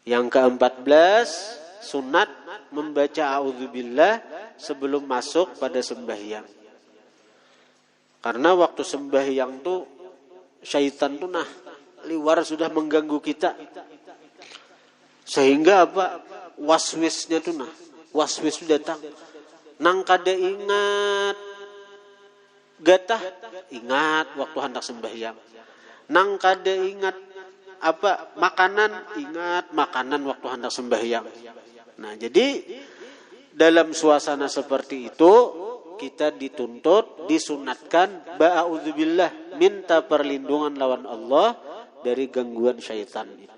Yang ke-14, sunat membaca a'udzubillah sebelum masuk pada sembahyang. Karena waktu sembahyang tuh syaitan tuh liwar sudah mengganggu kita. Sehingga waswisnya tuh waswis sudah datang. Nang kada ingat gatah, ingat waktu hendak sembahyang. Nang kada ingat makanan, ingat makanan waktu hendak sembahyang. Nah, jadi dalam suasana seperti itu kita dituntut, disunatkan ba'udzubillah, minta perlindungan lawan Allah dari gangguan syaitan itu.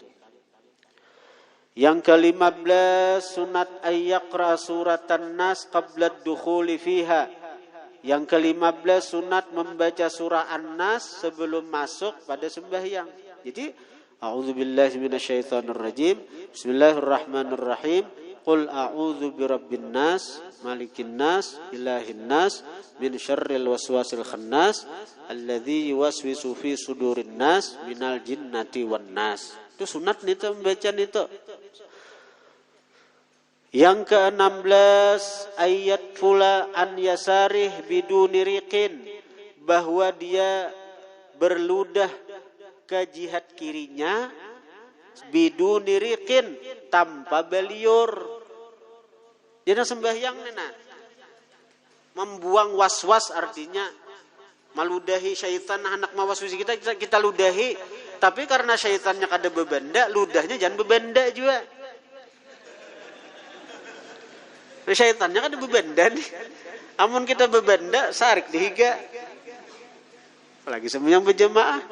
Yang ke-15, sunat ayyaqra suratan nas qabla dukhuli fiha. Yang ke-15, sunat membaca surah An-Nas sebelum masuk pada sembahyang. Jadi, a'udzubillahi minasyaitonirrajim. Bismillahirrahmanirrahim. Qul a'udzu birabbin nas, malikin nas, ilahin nas, min syarril waswasil khannas, alladzi yuwaswisu fi sudurin nas, minal jinnati wan nas. Itu sunat nih tuh membaca itu. Yang ke-16, ayat pula an yasarih biduni riqin, bahwa dia berludah ke jihad kirinya biduni riqin, tanpa beliur. Dia sembahyang membuang waswas, artinya meludahi syaitan anak mawaswisi kita ludahi. Tapi karena syaitannya kada bebenda, ludahnya jangan bebenda juga. Syaitannya kada bebenda nih. Amun kita bebenda, sarik dihiga. Apalagi sembahyang berjamaah.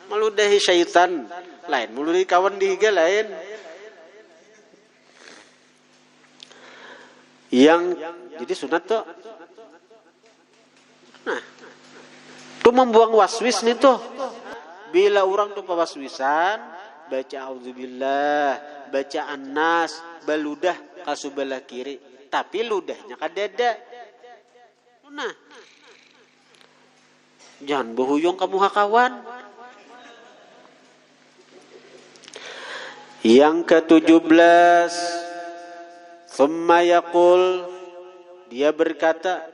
Meludahi syaitan lain, meludahi kawan dihiga lain. Jadi sunat tuh. Nah, itu membuang waswis nih tuh. Bila orang tuh pewaswisan, baca auzubillah, baca An-Nas, baludah kasubelah kiri, tapi ludahnya kadada. Nah, jangan berhuyung kamu hakawan. Yang ke-17, thumma yaqul, dia berkata,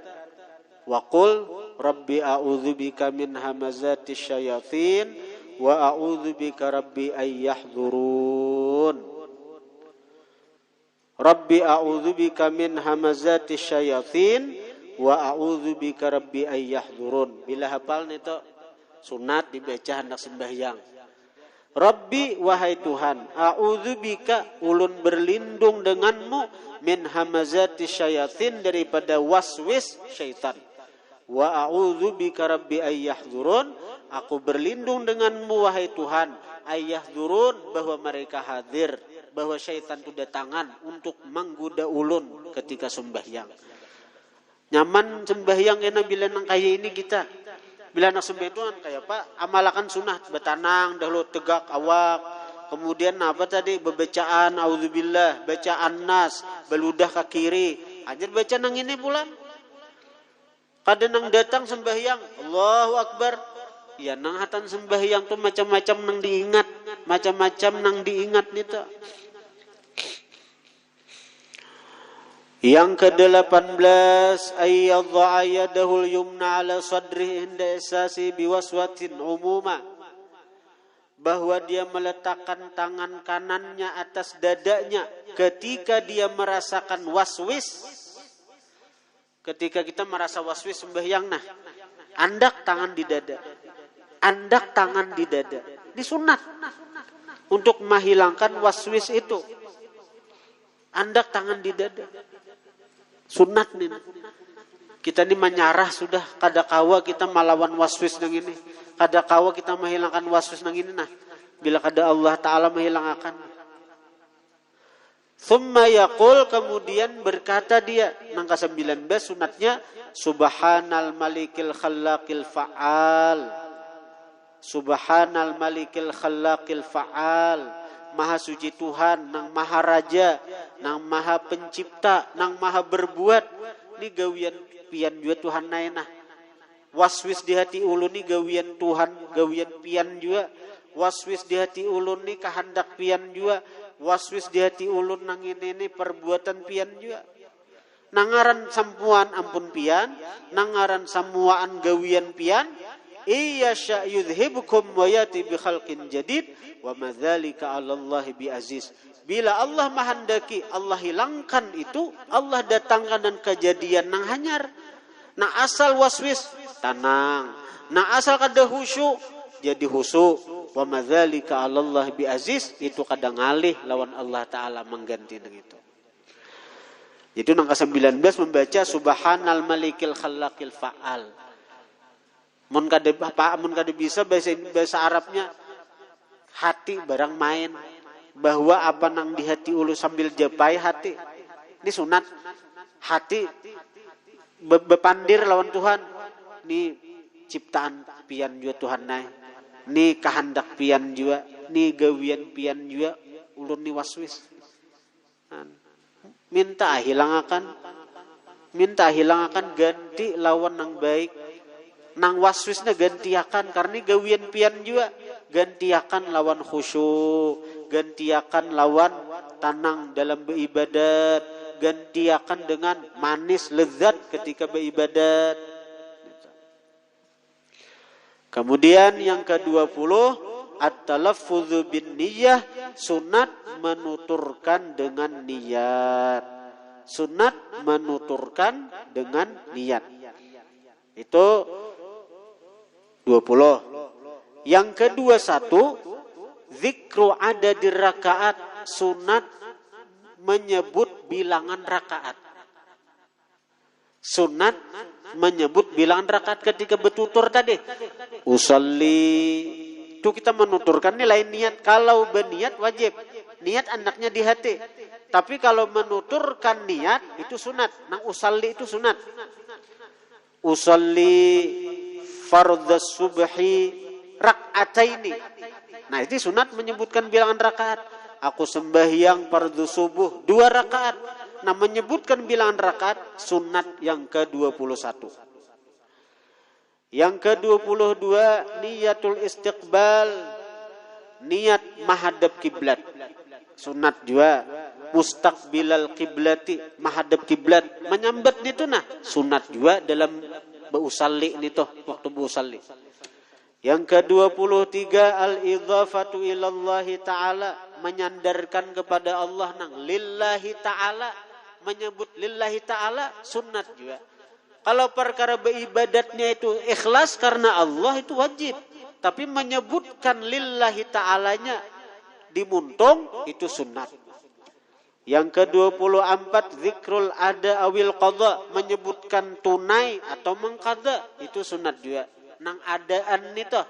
waqul rabbi a'udzubika min hamazati syayatin wa a'udzubika rabbi ay yahdurun. Rabbi a'udzubika min hamazati syayatin wa a'udzubika rabbi ay yahdurun. Bila hafal itu sunat dibaca hendak sembahyang. Rabbi, wahai Tuhan, a'udzubika, ulun berlindung denganmu, min hamazati syayatin, daripada waswis syaitan. Wa a'udzubika rabbi ay yahdurun, aku berlindung denganmu wahai Tuhan, ay yahdurun, bahwa mereka hadir, bahwa syaitan itu datangan untuk menggoda ulun ketika sembahyang. Nyaman sembahyang enak bila nang kaya ini kita. Bila nak sembahyang itu kan kayak amalakan sunnah, bertanang dahulu, tegak awak, kemudian bebacaan auzubillah, bacaan Nas, beludah ke kiri, ajar baca nang ini pula. Kadang nang datang sembahyang, Allahu Akbar, ya nang hatan sembahyang tuh macam-macam nang diingat, macam-macam nang diingat nih tuh. Yang ke-18, ayyadha'a yadahul yumna ala sadri inda isasi biwaswatin umuma, bahwa dia meletakkan tangan kanannya atas dadanya ketika dia merasakan waswis. Ketika kita merasa waswis sembahyang, andak tangan di dada, andak tangan di dada, disunat untuk menghilangkan waswis itu. Andak tangan di dada, sunat nih. Kita ini menyarah sudah, kada kawa kita melawan waswis nang ini, kada kawa kita menghilangkan waswis nang ini bila kada Allah Ta'ala menghilangkan. Thumma yaqul, kemudian berkata dia, nang ke-19 sunatnya, subhanal malikil khallaqil fa'al, subhanal malikil khallaqil fa'al, maha suci Tuhan, nang maha raja, nang maha pencipta, nang maha berbuat. Ini gawian pian juga Tuhan naenah. Waswis di hati ulu ni gawian Tuhan, gawian pian juga. waswis di hati ulun ni kahandak pian jua, waswis di hati ulun nang ini perbuatan pian jua. Nangaran sampuan ampun pian, nangaran samuaan gawian pian, iya sya yudhibukum wa yati bi khalqin jadid wa madzalika 'alallahi bi aziz. Bila Allah mahandaki Allah hilangkan itu, Allah datangkan dan kejadian nang hanyar. Nah asal waswis tenang, nah asal kada khusyuk jadi khusyuk. Wa madzalika 'alallahi bi aziz, itu kadang ngalih lawan Allah taala mengganti dengan itu. Itu nang ke-19 membaca subhanal malikil khallaqil fa'al. Mun kada bisa bahasa Arabnya hati barang main, bahwa apa nang di hati ulu sambil japai hati. Ini sunat. Hati bepandir lawan Tuhan. Ini ciptaan pian jua Tuhan nai. Ini kahandak pian jua, ini gawian pian jua ulun ni waswis. Minta hilangakan ganti lawan nang baik, nang waswisnya gantiakan karena gawian pian juga gantiakan lawan khusyuk, gantiakan lawan tanang dalam beribadat, gantiakan dengan manis lezat ketika beribadat. Kemudian yang ke-20 at-talaffudzu bin niyyah, sunat menuturkan dengan niat. Sunat menuturkan dengan niat. Itu 20. Yang ke-21 zikru adadir rakaat, sunat menyebut bilangan rakaat. Sunat menyebut bilangan rakaat ketika bertutur tadi. Usolli, itu kita menuturkan nilai niat. Kalau berniat wajib, niat anaknya di hati. Tapi kalau menuturkan niat itu sunat. Nang usolli itu sunat. Usolli fardhas subhi rak'ataini. Nah, itu sunat menyebutkan bilangan rakaat. Aku sembahyang fardhu subuh 2 rakaat. Nah, menyebutkan bilangan rakaat sunat yang ke-21. Yang ke-22 niyatul istiqbal, niat menghadap kiblat. Sunat juga mustaqbilal kiblati, menghadap kiblat, menyambat itu nah sunat juga dalam bausalli itu waktu bausalli. Yang ke-23 al-idhafatu ilallahi ta'ala, menyandarkan kepada Allah nang lillahi ta'ala, menyebut lillahi ta'ala sunat juga. Kalau perkara beribadatnya itu ikhlas karena Allah itu wajib. Tapi menyebutkan lillahi ta'alanya di muntung itu sunat. Yang ke-24 zikrul ada awil qadha, menyebutkan tunai atau mengqadha itu sunat juga. Nang adaan itu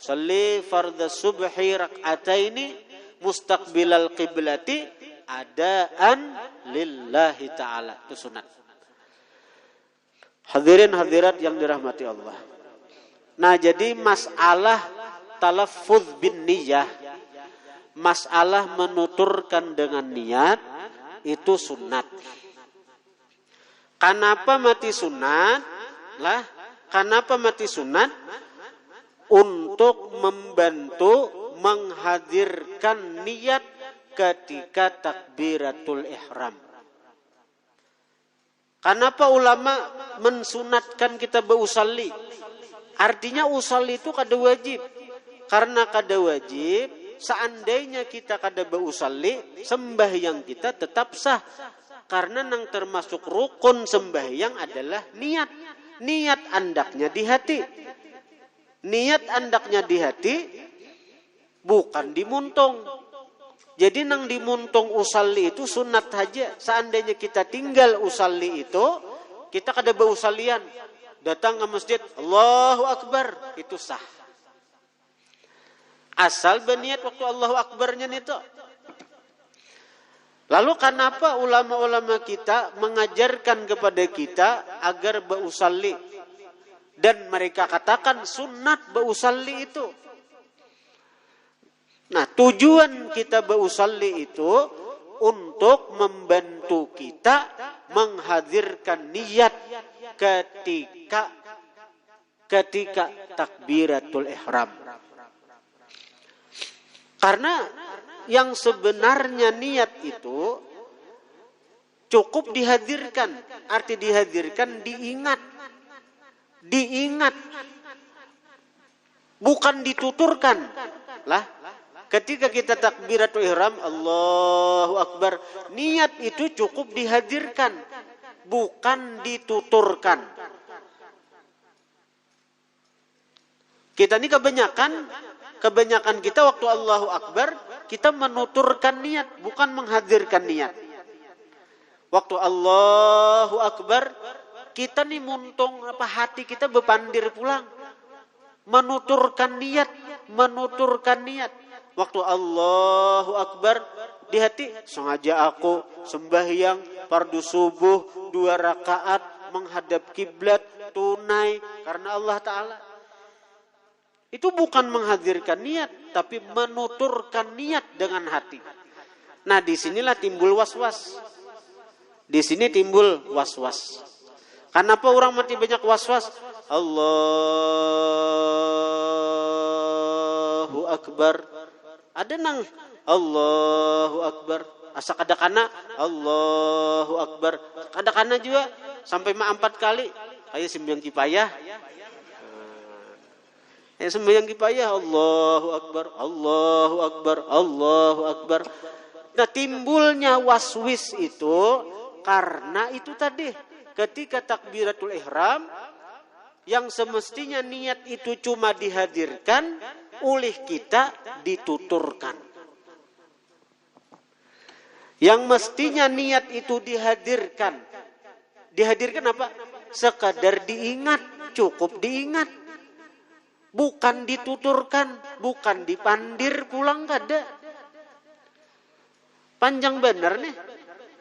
sholli fardhu subhi rak'ataini mustaqbilal qiblati adaan lillahi ta'ala, itu sunat. Hadirin hadirat yang dirahmati Allah. Nah, jadi masalah talaffuz bin niyah, masalah menuturkan dengan niat itu sunat. Kenapa mati sunat? Lah, kenapa mati sunat? Untuk membantu menghadirkan niat ketika takbiratul ihram. Kenapa ulama mensunatkan kita berusalli? Artinya usalli itu kada wajib. Karena kada wajib, seandainya kita kada berusalli, sembahyang kita tetap sah. Karena yang termasuk rukun sembahyang adalah niat. Niat andaknya di hati. Niat andaknya di hati, bukan di muntung. Jadi nang dimuntung usalli itu sunat saja. Seandainya kita tinggal usalli itu, kita kada beusalian. Datang ke masjid, Allahu Akbar, itu sah. Asal berniat waktu Allahu Akbarnya itu. Lalu kenapa ulama-ulama kita mengajarkan kepada kita agar beusalli? Dan mereka katakan sunat beusalli itu. Nah, tujuan kita beusalli itu untuk membantu kita menghadirkan niat ketika takbiratul ihram. Karena yang sebenarnya niat itu cukup dihadirkan. Arti dihadirkan, diingat. Diingat. Bukan dituturkan. Lah, ketika kita takbiratul ihram, Allahu Akbar, niat itu cukup dihadirkan, bukan dituturkan. Kita ini kebanyakan kita waktu Allahu Akbar, kita menuturkan niat, bukan menghadirkan niat. Waktu Allahu Akbar, kita nih muntung hati kita bepandir pulang. Menuturkan niat. Waktu Allahu Akbar, di hati, sengaja aku sembahyang fardu subuh 2 rakaat menghadap kiblat tunai karena Allah Ta'ala. Itu bukan menghadirkan niat, tapi menuturkan niat dengan hati. Nah, disinilah timbul was-was. Di sini timbul was-was. Kenapa orang mati banyak was-was? Allahu Akbar. Ada nang Allahu Akbar. Asa kadakana Allahu Akbar. Kadakana juga sampai 4 kali. Kayak sembahyang kipayah. Sembahyang kipayah Allahu Akbar, Allahu Akbar, Allahu Akbar. Nah, timbulnya waswis itu karena itu tadi, ketika takbiratul ihram yang semestinya niat itu cuma dihadirkan, oleh kita dituturkan. Yang mestinya niat itu dihadirkan. Dihadirkan apa? Sekadar diingat, cukup diingat. Bukan dituturkan, bukan dipandir pulang, kada. Panjang benar nih.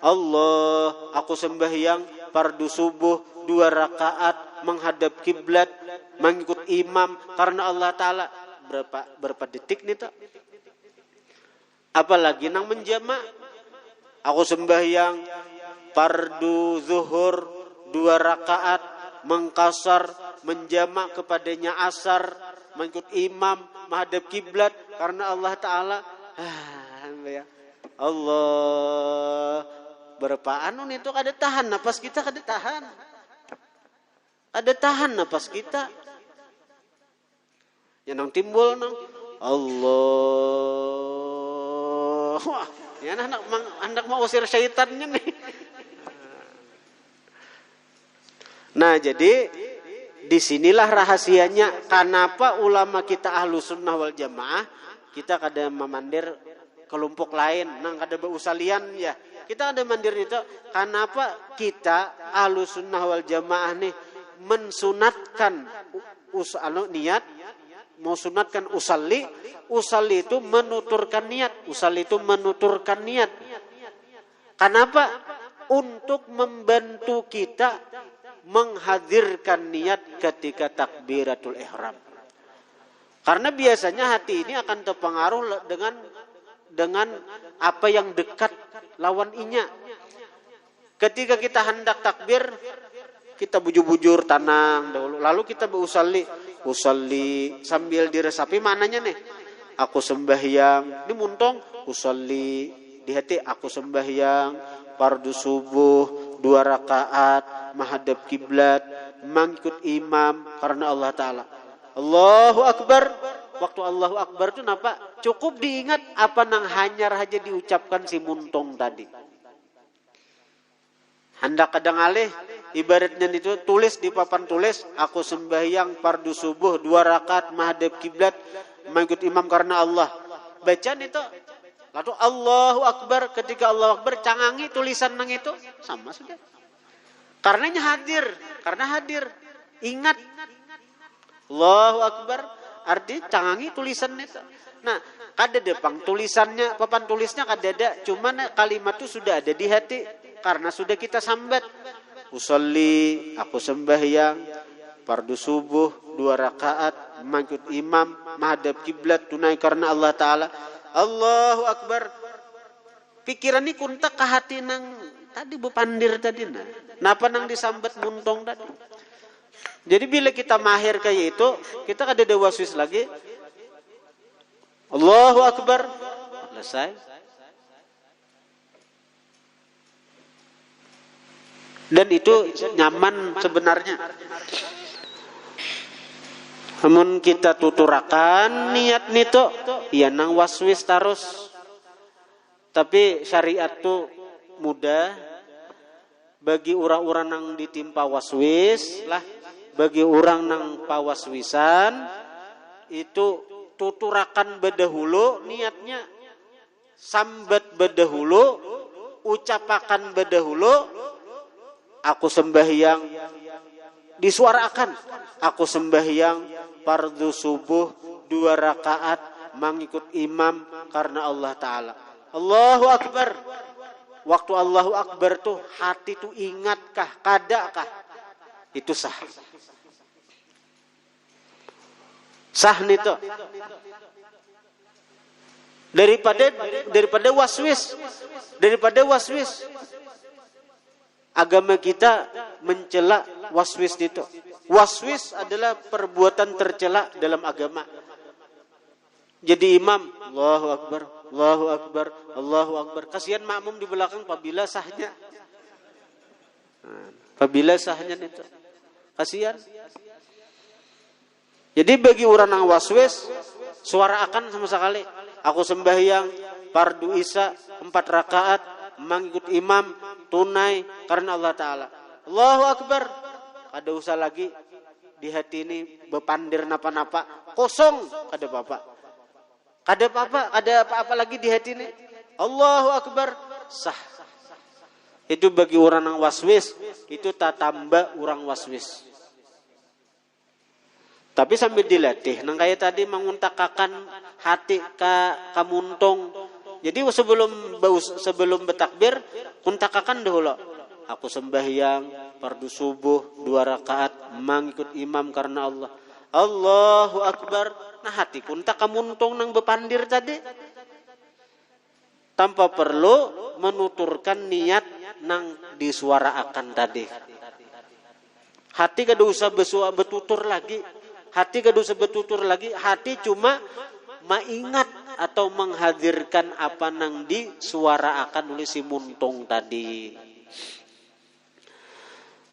Allah, aku sembahyang fardu subuh 2 rakaat menghadap kiblat, mengikut imam karena Allah Ta'ala. Berapa detik nih tak? Apalagi nang menjama. Aku sembahyang fardu zuhur 2 rakaat mengkasar menjamak kepadanya asar, mengikut imam, menghadap kiblat karena Allah Ta'ala. Allah, berapa anu itu kada tahan napas kita, kada tahan. Ada tahan napas kita. Yang timbul nang Allah. Wah, ya anak mau usir syaitannya nih. Nah, jadi disinilah rahasianya kenapa ulama kita ahlu sunnah wal jamaah kita kada memandir kelompok lain, nang kada beusalian ya. Kita ada mandir itu kenapa kita ahlu sunnah wal jamaah nih mensunatkan niat, mau sunatkan usalli itu menuturkan niat, Kenapa? Untuk membantu kita menghadirkan niat ketika takbiratul ihram. Karena biasanya hati ini akan terpengaruh dengan apa yang dekat lawan inya. Ketika kita hendak takbir, kita bujur-bujur tanang dahulu, lalu kita berusalli sambil diresapi mananya nih. Aku sembahyang, ini muntong usalli di hati, aku sembahyang fardu subuh 2 rakaat menghadap kiblat, mengikut imam karena Allah Ta'ala. Allahu Akbar. Waktu Allahu Akbar itu napa? Cukup diingat apa nang hanyar aja diucapkan si muntong tadi. Hendak kadang alih, ibaratnya itu tulis di papan tulis, aku sembahyang fardu subuh 2 rakaat menghadap kiblat, mengikut imam karena Allah. Bacaan itu, lalu Allahu Akbar, ketika Allahu Akbar cangangi tulisan nang itu sama sudah. Karena hadir, ingat Allahu Akbar, arti cangangi tulisan itu. Nah, kada depang tulisannya, papan tulisnya kada ada, cuman kalimat itu sudah ada di hati karena sudah kita sambat. Usolli, aku sembahyang fardu subuh 2 rakaat mengikut imam menghadap kiblat tunai karena Allah Ta'ala. Allahu Akbar. Pikiran ini kuntak ke hati nang tadi bepandir tadi nah. Napa nang disambat muntong tadi. Jadi bila kita mahir kayak itu, kita kada ada waswis lagi. Allahu Akbar, selesai. Dan itu nyaman sebenarnya. Namun kita tuturakan niat nito, ya nang waswis terus. Tapi syariat tu mudah bagi orang-orang nang ditimpa waswis lah, bagi orang nang pawaswisan itu tuturakan bedahulu niatnya, sambat bedahulu, ucapakan bedahulu, aku sembahyang, disuarakan, aku sembahyang fardu subuh 2 rakaat mengikut imam karena Allah Ta'ala. Allahu Akbar. Waktu Allahu Akbar tuh hati tuh ingatkah, kadakah? Itu sah. Sah nih tuh. Daripada waswis. Agama kita mencela waswis itu. Waswis adalah perbuatan tercela dalam agama. Jadi imam, Allahu Akbar, Allahu Akbar, Allahu Akbar. Kasihan makmum di belakang apabila sahnya. Apabila sahnya itu. Kasihan. Jadi bagi orang yang waswis, suara akan sama sekali. Aku sembahyang fardu isya 4 rakaat mengikut imam tunai karena Allah Ta'ala. Allahu Akbar. Ada usah lagi di hati ini bepandir napa-napa, kosong ada bapak. Ada apa-apa lagi di hati ini. Allahu Akbar, sah. Itu bagi orang yang waswis, itu tak tambah orang waswis. Tapi sambil dilatih, nang kayak tadi menguntakakan hati ka muntung. Jadi sebelum bertakbir, untakakan dahulu. Aku sembahyang fardu subuh 2 rakaat mengikut imam karena Allah. Allahu Akbar. Nah hati pun tak kamuntung nang bepandir tadi. Tanpa perlu menuturkan niat nang disuaraakan tadi. Hati kada usah betutur lagi. Hati cuma maingat atau menghadirkan apa nang disuaraakan oleh si muntung tadi.